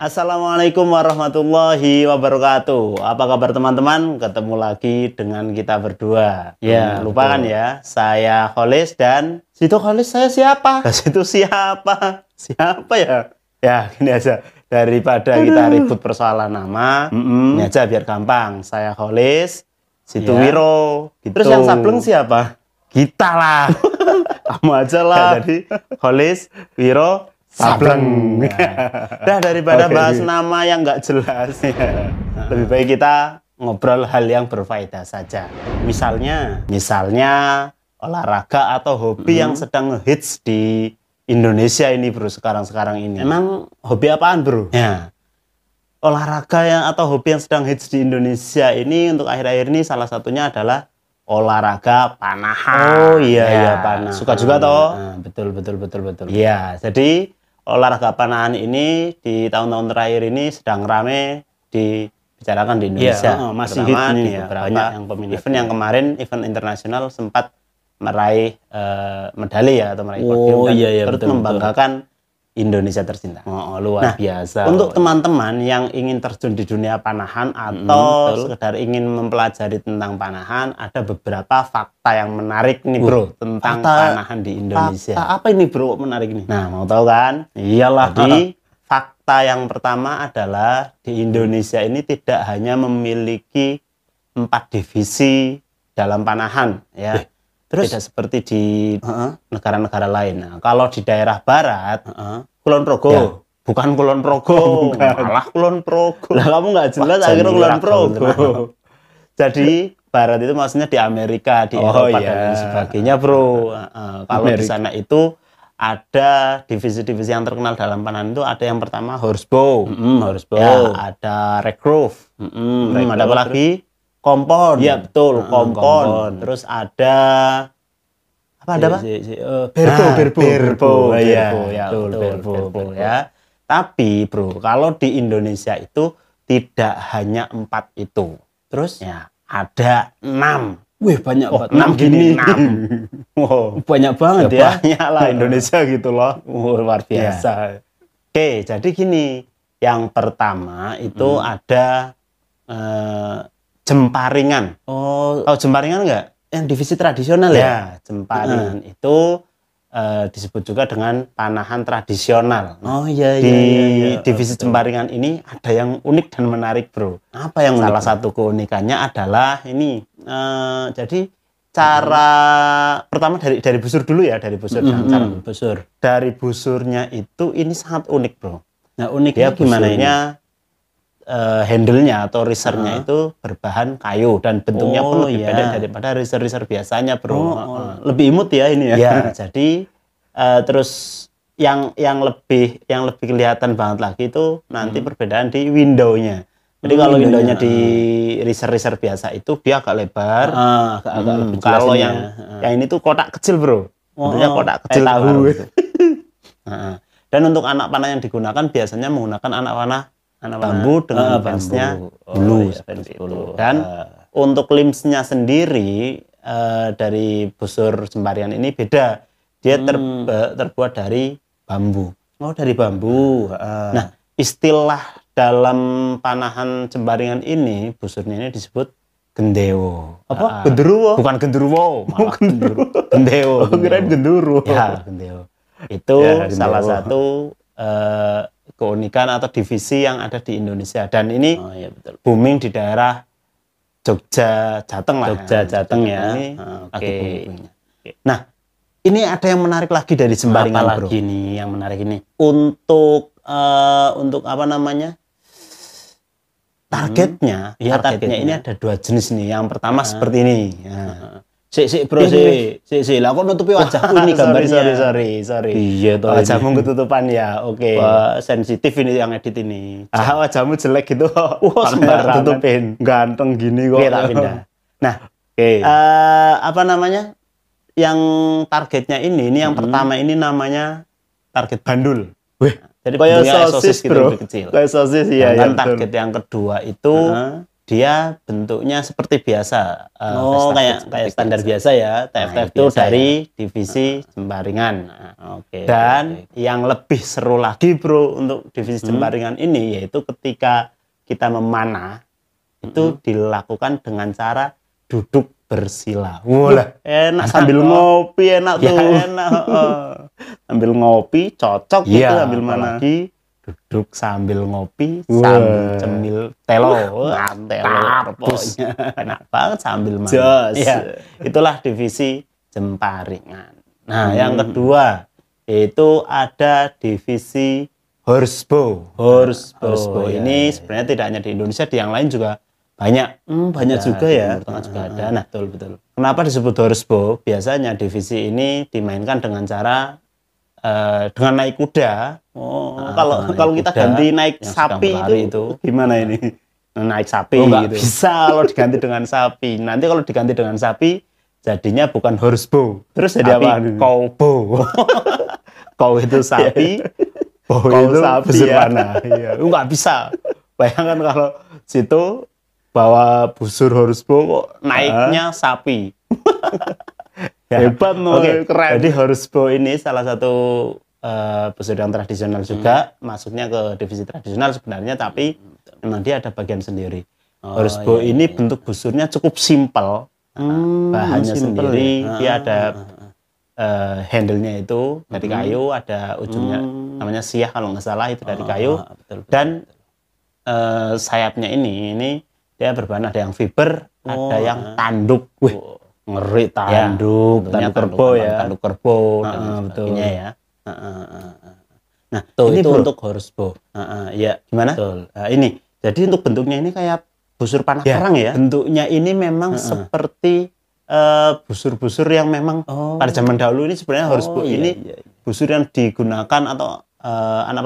Assalamualaikum warahmatullahi wabarakatuh. Apa kabar teman-teman? Ketemu lagi dengan kita berdua. Ya, lupa kan ya? Saya Kholis dan situ Kholis saya siapa? Situ siapa? Siapa ya? Ya, gini aja. Daripada kita ribut persoalan nama, ini aja biar gampang. Saya Kholis, situ Wiro. Gitu. Terus yang sableng siapa? Kita lah. Kamu aja lah. Jadi Kholis, Wiro, Sableng. Nah, daripada bahas nama yang nggak jelas, lebih baik kita ngobrol hal yang berfaedah saja. Misalnya olahraga atau hobi yang sedang hits di Indonesia ini, bro, sekarang ini. Emang hobi apaan, bro? Ya, olahraga yang atau hobi yang sedang hits di Indonesia ini untuk akhir-akhir ini salah satunya adalah olahraga panahan. Oh iya, ya, panahan. Suka juga toh? Nah, betul. Iya, jadi olahraga panahan ini di tahun-tahun terakhir ini sedang rame dibicarakan di Indonesia. Ya, masih hit nih ya, banyak yang peminat. Event yang kemarin, event internasional sempat meraih medali ya atau meraih podium dan turut membanggakan Indonesia tercinta. Luar biasa. Untuk teman-teman yang ingin terjun di dunia panahan atau sekedar ingin mempelajari tentang panahan, ada beberapa fakta yang menarik nih, bro, tentang panahan di Indonesia. Fakta apa ini, bro, menarik nih? Nah, mau tahu kan? Iyalah. Jadi fakta yang pertama adalah di Indonesia ini tidak hanya memiliki 4 divisi dalam panahan, ya. Terus tidak seperti di negara-negara lain. Nah, kalau di daerah barat, Kulon Progo, ya, bukan Kulon Progo, malah Kulon Progo. Lah kamu nggak jelas akhirnya Kulon Progo. Jadi barat itu maksudnya di Amerika, di Eropa dan sebagainya, bro. Kalau di sana itu ada divisi-divisi yang terkenal dalam panahan itu ada yang pertama horsebow, ya, ada recurve, ada apa lagi? Kompon. Iya, betul, kompon. Terus ada apa ada, Pak? Berbo. Ya. Tapi, bro, kalau di Indonesia itu tidak hanya 4 itu. Terus ya ada 6. Wih, banyak banget. 6 gini. 6. Wow, banyak banget ya. Banyak lah Indonesia gitu loh. Luar biasa. Oke, jadi gini. Yang pertama itu ada Jemparingan. Oh, Jemparingan enggak? Yang divisi tradisional ya? Jemparingan itu disebut juga dengan panahan tradisional. Oh iya. Di divisi Jemparingan ini ada yang unik dan menarik, bro. Apa yang unik? Salah satu keunikannya adalah ini. Jadi cara pertama dari busur dulu ya, dari busur cara busur. Dari busurnya itu ini sangat unik, bro. Nah, uniknya gimana ini? Handle-nya atau risernya itu berbahan kayu dan bentuknya pun lebih pendek daripada riser-riser biasanya, bro. Lebih imut ya ini ya. Ya, jadi terus yang lebih kelihatan banget lagi itu nanti perbedaan di window-nya. Jadi kalau window-nya di riser-riser biasa itu dia agak lebar, agak lebih jelas. Kalau yang ini tuh kotak kecil, bro. Bentuknya kotak kecil tahu. Dan untuk anak panah yang digunakan biasanya menggunakan anak panah bambu dengan fansnya bulu seperti itu. Dan untuk limsnya sendiri dari busur Jemparingan ini beda. Dia terbuat dari bambu. Oh, dari bambu. Nah, istilah dalam panahan Jemparingan ini, busurnya ini disebut gendewo. Apa? Genderuwo? Bukan genderuwo, malah gendewo. Oh, kirain genduru. Ya, gendewo. Itu salah satu keunikan atau divisi yang ada di Indonesia, dan ini booming di daerah Jogja, Jateng lah. Jateng ya. Nah, ini ada yang menarik lagi dari Jemparingan, bro. Lagi nih yang menarik ini. Untuk apa namanya? Targetnya ini ada 2 jenis nih. Yang pertama seperti ini. Bro, lah kok nutupi wajahku ini gambarnya. Sorry. Iya toh. Wajahmu ketutupan ya. Oke. Sensitif ini yang edit ini. Wajahmu jelek gitu. Sembarang tutupin. Ganteng gini kok. Tak pindah. Nah, apa namanya? Yang targetnya ini yang pertama ini namanya target bandul. Wih, jadi kayak sosis, bro. Lebih kecil. Kayak sosis, iya. Dan target yang kedua itu dia bentuknya seperti biasa. Kayak standar biasa ya. TFTF itu biasa dari divisi Jemparingan. Dan yang lebih seru lagi bro untuk divisi Jemparingan ini yaitu ketika kita memanah itu dilakukan dengan cara duduk bersila. Wah, enak sambil ngopi, enak tuh. Enak. Sambil ngopi cocok gitu sambil mana lagi duduk sambil ngopi sambil cemil telo. Mantap pokoknya. Enak banget sambil mana. Ya, itulah divisi Jemparingan. Nah, yang kedua itu ada divisi Horsebow. Horsebow ini sebenarnya tidak hanya di Indonesia, di yang lain juga banyak juga ya. Timur Tengah juga ada. Nah, betul. Kenapa disebut Horsebow? Biasanya divisi ini dimainkan dengan cara dengan naik kuda. Kalau kita ganti naik sapi itu gimana ini? Naik sapi gitu. Bisa kalau diganti dengan sapi. Nanti kalau diganti dengan sapi jadinya bukan horsebow. Terus jadi apa? Cowbow. Cow itu sapi, bow itu busur panah. Iya, nggak bisa. Bayangkan kalau situ bawa busur horsebow kok naiknya sapi. Hebat loh, keren. Jadi horsebow ini salah satu busur yang tradisional juga, masuknya ke divisi tradisional sebenarnya, tapi memang dia ada bagian sendiri. Horsebow ini bentuk busurnya cukup simpel, bahannya sendiri, dia ada handle-nya itu dari kayu, ada ujungnya namanya siah kalau nggak salah itu dari kayu, dan sayapnya ini dia berbahan ada yang fiber, ada yang tanduk. Wih, ngeri tanduk, tanduk kerbau ya, tanduk kerbau dan sebagainya ya. Nah, ini itu untuk horsebow. Ya, gimana? Ini, jadi untuk bentuknya ini kayak busur panah perang ya. Bentuknya ini memang seperti busur-busur yang memang pada zaman dahulu ini sebenarnya horsebow ini busur yang digunakan atau anak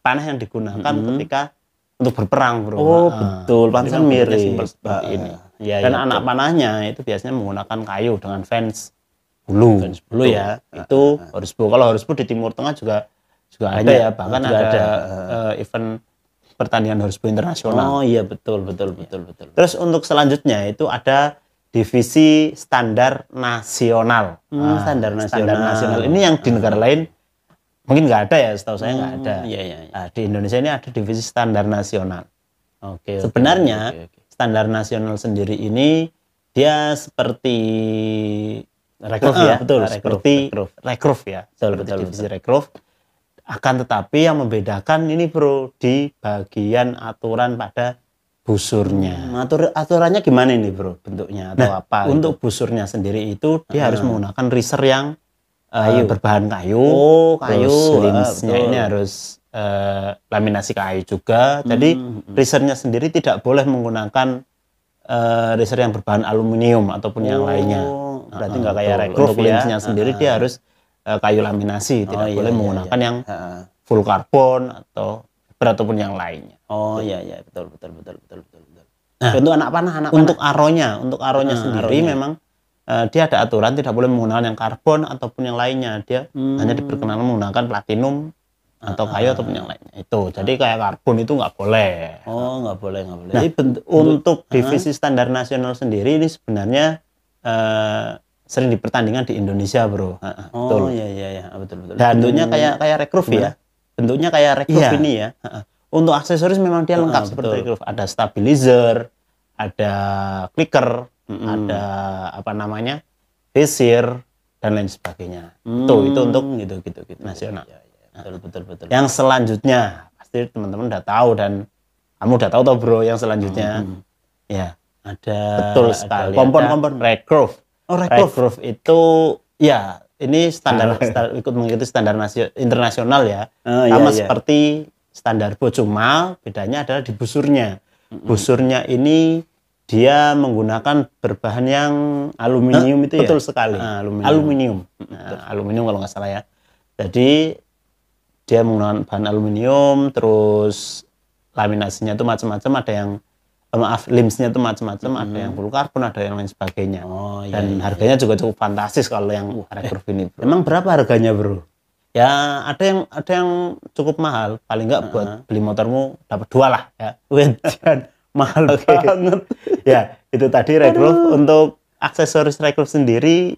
panah yang digunakan ketika untuk berperang, bro. Betul, pantesan mirip seperti ini. Dan anak panahnya itu biasanya menggunakan kayu dengan fence bulu ya. Itu horsebow. Kalau horsebow di Timur Tengah juga ada ya, bahkan ada event pertandingan horsebow internasional. Betul. Terus untuk selanjutnya itu ada divisi standar nasional. Standar nasional ini yang di negara lain mungkin nggak ada ya, setahu saya nggak ada. Nah, di Indonesia ini ada divisi standar nasional. Sebenarnya standar nasional sendiri ini dia seperti rekruf ya, betul, seperti rekruf ya, betul, divisi rekruf. Akan tetapi yang membedakan ini bro di bagian aturan pada busurnya. Aturannya gimana ini bro bentuknya atau apa? Untuk busurnya sendiri itu dia harus menggunakan riser yang berbahan kayu. Terus limsnya ini harus laminasi kayu juga. Jadi risernya sendiri tidak boleh menggunakan riser yang berbahan aluminium ataupun yang lainnya. Berarti nggak kayak rekruf ya. Limsnya sendiri dia harus kayu laminasi, tidak boleh menggunakan yang full karbon atau ataupun yang lainnya. Betul. Nah, untuk anak panah, untuk aronya sendiri memang dia ada aturan tidak boleh menggunakan yang karbon ataupun yang lainnya. Dia hanya diperkenankan menggunakan platinum atau kayu ataupun yang lainnya. Itu. Jadi kayak karbon itu nggak boleh. Nggak boleh. Nah, untuk divisi standar nasional sendiri ini sebenarnya sering dipertandingkan di Indonesia, bro. Betul. Betul. Dan bentuknya kayak rekruf ya. Bentuknya kayak rekruf ini ya. Untuk aksesoris memang dia lengkap seperti rekruf. Ada stabilizer, ada clicker, ada apa namanya, visir dan lain sebagainya. Itu untuk gitu nasional. Betul. Yang selanjutnya pasti teman-teman udah tahu dan kamu udah tahu toh bro yang selanjutnya. Ya, ada betul sekali. Kompon-kompon rekruf. Rekruf itu ya ini standar ikut mengikuti standar internasional ya. Sama seperti standar bow, cuma bedanya adalah di busurnya. Busurnya ini dia menggunakan berbahan yang aluminium itu ya. Betul sekali. Aluminium. Aluminium kalau nggak salah ya. Jadi dia menggunakan bahan aluminium, terus laminasinya itu macam-macam, ada yang limsnya itu macam-macam, ada yang full karbon, ada yang lain sebagainya. Dan harganya juga cukup fantastis kalau yang rekruf ini. Bro. Emang berapa harganya, bro? Ya ada yang cukup mahal, paling nggak buat beli motormu dapat 2 lah ya. mahal banget. Ya, itu tadi Reclove. Untuk aksesoris Reclove sendiri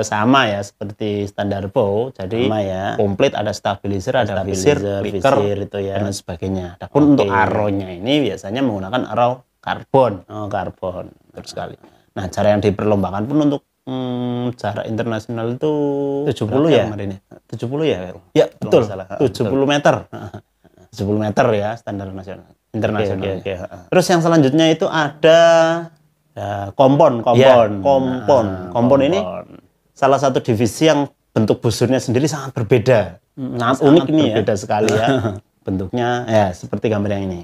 sama ya seperti standar bow. Jadi ya. komplit, ada stabilizer, ada visir, flicker itu ya, dan sebagainya. Adapun untuk arrownya ini biasanya menggunakan arrow karbon. Oh, karbon. Betul sekali. Nah, cara yang diperlombakan pun untuk jarak internasional itu 70 ya? 70 ya? Ya, betul. 70 meter. 70 meter ya standar nasional internasional. Okay. Terus yang selanjutnya itu ada kompon ini salah satu divisi yang bentuk busurnya sendiri sangat berbeda. Sangat unik ini ya. Berbeda sekali ya. Bentuknya ya seperti gambar yang ini.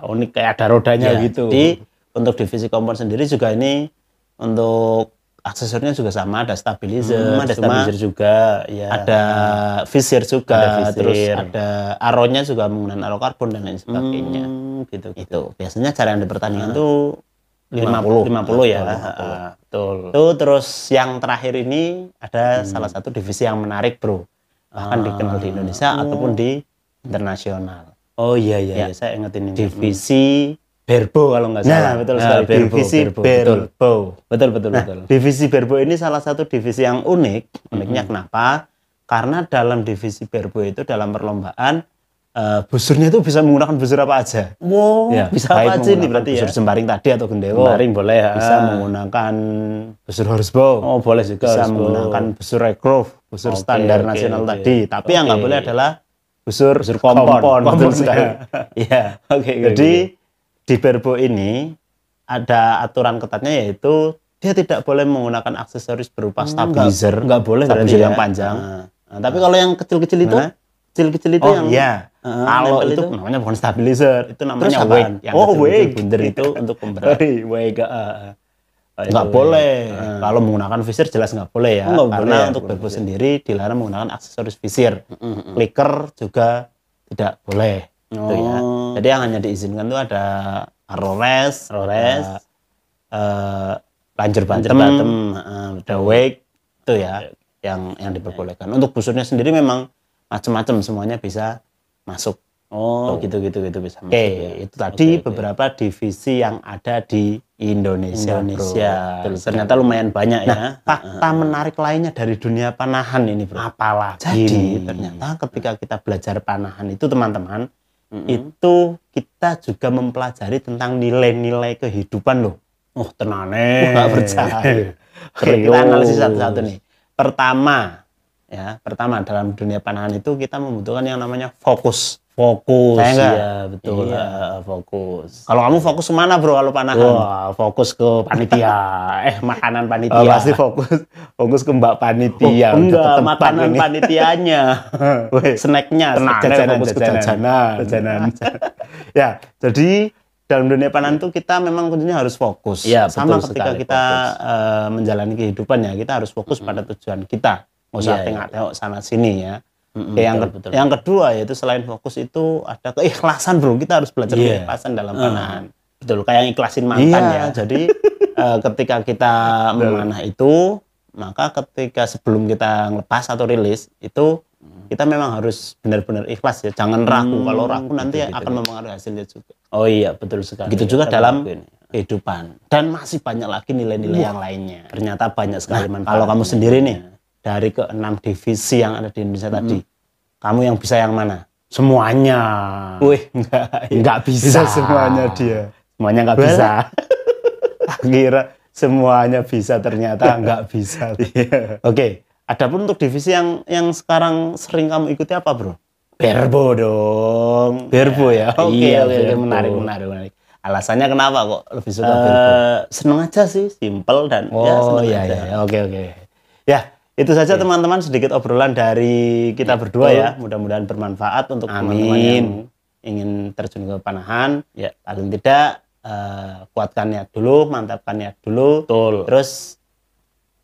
Unik, kayak ada rodanya gitu. Jadi untuk divisi kompon sendiri juga ini untuk aksesorisnya juga sama, ada stabilizer, ada stabilizer juga, ya. Ada visir juga, ada visir. Terus ada arrownya juga menggunakan arrow karbon dan lain sebagainya. Gitu. Itu biasanya cara yang di pertandingan tuh 50 ya. 50. Betul. Tuh, terus yang terakhir ini ada salah satu divisi yang menarik, bro. Bahkan dikenal di Indonesia ataupun di internasional. Oh iya, saya ingat ini. Divisi Berbo kalau nggak salah. Nah, betul sekali. Divisi Berbo. Betul. Divisi Berbo ini salah satu divisi yang unik. Uniknya kenapa? Karena dalam divisi Berbo itu dalam perlombaan busurnya itu bisa menggunakan busur apa aja. Wow, ya, bisa apa aja nih berarti busur ya? Jembaring tadi atau Gendewo. Jembaring boleh ya. Bisa menggunakan busur horsebow. Oh, boleh juga. Bisa menggunakan busur Reclove, busur standar nasional tadi. Tapi yang nggak boleh adalah busur kompon. Betul sekali. Iya. Jadi di Berbo ini ada aturan ketatnya, yaitu dia tidak boleh menggunakan aksesoris berupa stabilizer. Nggak boleh stabilizer ya? yang panjang. Tapi kalau yang kecil-kecil itu, kalau itu namanya bukan stabilizer, itu namanya weight. Yang bunder itu untuk pemberat. Nggak boleh. Kalau menggunakan visir jelas nggak boleh ya. Karena untuk Berbo sendiri dilarang menggunakan aksesoris visir. Flicker juga tidak boleh. Gitu ya. Jadi yang hanya diizinkan itu ada arrow rest, plunger bottom, ada wake, itu ya yang diperbolehkan. Untuk busurnya sendiri memang macam-macam, semuanya bisa masuk. Gitu bisa masuk. Itu tadi beberapa divisi yang ada di Indonesia. Ternyata lumayan banyak ya. Fakta menarik lainnya dari dunia panahan ini, bro. Apalagi? Jadi ternyata ketika kita belajar panahan itu, teman-teman, itu kita juga mempelajari tentang nilai-nilai kehidupan loh. Tenane. Nggak percaya. Kita analisis satu-satu nih. Pertama dalam dunia panahan itu kita membutuhkan yang namanya fokus. Ya betul. Iya. Fokus. Kalau kamu fokus kemana, bro, kalau panahan? Wah, fokus ke panitia. Makanan panitia. Pasti fokus ke mbak panitia. Enggak, makanan panitianya. Snacknya, fokus ke jajanan. Ya, jadi dalam dunia panahan itu kita memang kuncinya harus fokus. Ya, sama ketika kita menjalani kehidupan ya, kita harus fokus pada tujuan kita. Nggak usah tengok sana sini ya. Yang kedua, yaitu selain fokus itu ada keikhlasan, bro. Kita harus belajar keikhlasan dalam panahan. Betul, kayak ikhlasin mantan ya. Jadi ketika kita memanah itu, maka ketika sebelum kita ngelepas atau rilis itu kita memang harus benar-benar ikhlas ya. Jangan ragu. Kalau ragu nanti akan mempengaruhi hasilnya juga. Oh iya, betul sekali. Begitu juga dalam kehidupan. Dan masih banyak lagi nilai-nilai yang lainnya. Ternyata banyak sekali manfaatnya. Kalau kamu sendiri nih, dari ke-6 divisi yang ada di Indonesia tadi, kamu yang bisa yang mana? Semuanya. Enggak bisa semuanya dia. Semuanya enggak bisa. Kira semuanya bisa, ternyata enggak bisa. Oke, adapun untuk divisi yang sekarang sering kamu ikuti apa, bro? Berbo dong. Berbo ya. Oke, menarik. Alasannya kenapa kok lebih suka Berbo? Seneng aja sih, simple dan seneng aja. Oke. Ya, itu saja teman-teman, sedikit obrolan dari kita berdua ya. Mudah-mudahan bermanfaat untuk teman-teman yang ingin terjun ke panahan. Ya, paling tidak kuatkan niat dulu, mantapkan niat dulu. Betul. Terus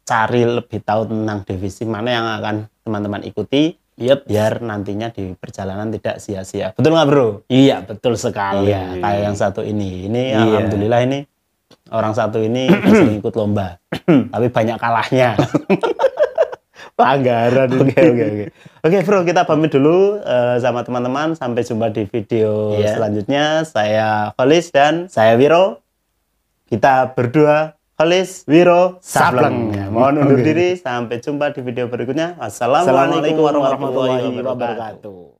cari lebih tahu tentang divisi mana yang akan teman-teman ikuti. Biar nantinya di perjalanan tidak sia-sia. Betul nggak, bro? Iya, betul sekali. Iya, kayak yang satu ini. Alhamdulillah ini orang satu ini sering ikut lomba. Tapi banyak kalahnya. Pelanggaran ini. Oke bro, kita pamit dulu sama teman-teman. Sampai jumpa di video selanjutnya. Saya Kholis dan saya Wiro. Kita berdua Kholis, Wiro, Sableng. Mohon undur diri. Sampai jumpa di video berikutnya. Wassalamualaikum warahmatullahi wabarakatuh.